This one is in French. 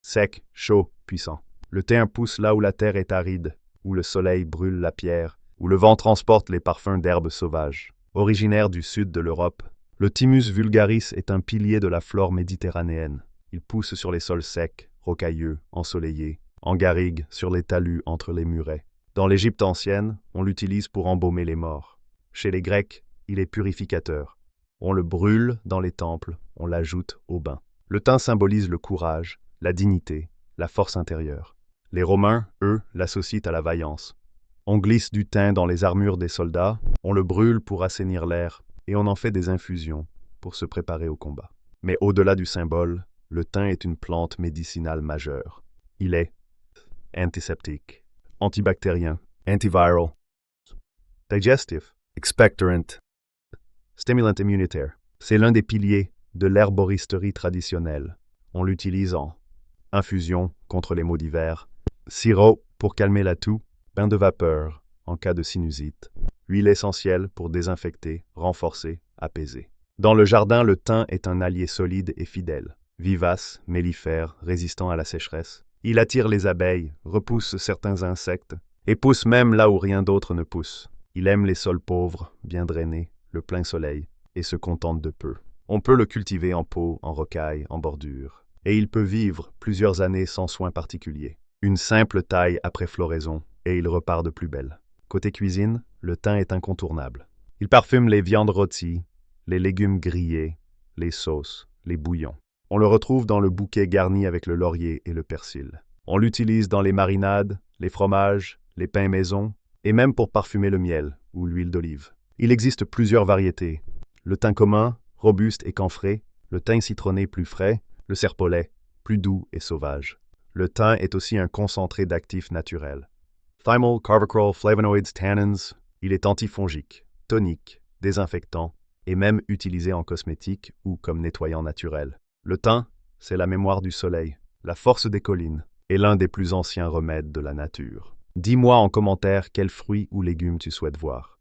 Sec, chaud, puissant. Le thym pousse là où la terre est aride, où le soleil brûle la pierre, où le vent transporte les parfums d'herbes sauvages. Originaire du sud de l'Europe, le Thymus vulgaris est un pilier de la flore méditerranéenne. Il pousse sur les sols secs, rocailleux, ensoleillés, en garrigue sur les talus entre les murets. Dans l'Égypte ancienne, on l'utilise pour embaumer les morts. Chez les Grecs, il est purificateur. On le brûle dans les temples, on l'ajoute au bain. Le thym symbolise le courage, la dignité, la force intérieure. Les Romains, eux, l'associent à la vaillance. On glisse du thym dans les armures des soldats, on le brûle pour assainir l'air, et on en fait des infusions pour se préparer au combat. Mais au-delà du symbole, le thym est une plante médicinale majeure. Il est antiseptique, antibactérien, antiviral, digestif, expectorant, stimulant immunitaire. C'est l'un des piliers de l'herboristerie traditionnelle. On l'utilise en infusion contre les maux d'hiver, sirop pour calmer la toux, bain de vapeur en cas de sinusite, huile essentielle pour désinfecter, renforcer, apaiser. Dans le jardin, le thym est un allié solide et fidèle. Vivace, mellifère, résistant à la sécheresse. Il attire les abeilles, repousse certains insectes, et pousse même là où rien d'autre ne pousse. Il aime les sols pauvres, bien drainés, le plein soleil, et se contente de peu. On peut le cultiver en pot, en rocaille, en bordure. Et il peut vivre plusieurs années sans soins particuliers. Une simple taille après floraison, et il repart de plus belle. Côté cuisine, le thym est incontournable. Il parfume les viandes rôties, les légumes grillés, les sauces, les bouillons. On le retrouve dans le bouquet garni avec le laurier et le persil. On l'utilise dans les marinades, les fromages, les pains maison, et même pour parfumer le miel ou l'huile d'olive. Il existe plusieurs variétés. Le thym commun, robuste et camphré, le thym citronné plus frais, le serpolet, plus doux et sauvage. Le thym est aussi un concentré d'actifs naturels. Thymol, carvacrol, flavonoïdes, tannins. Il est antifongique, tonique, désinfectant et même utilisé en cosmétique ou comme nettoyant naturel. Le thym, c'est la mémoire du soleil, la force des collines et l'un des plus anciens remèdes de la nature. Dis-moi en commentaire quels fruits ou légumes tu souhaites voir.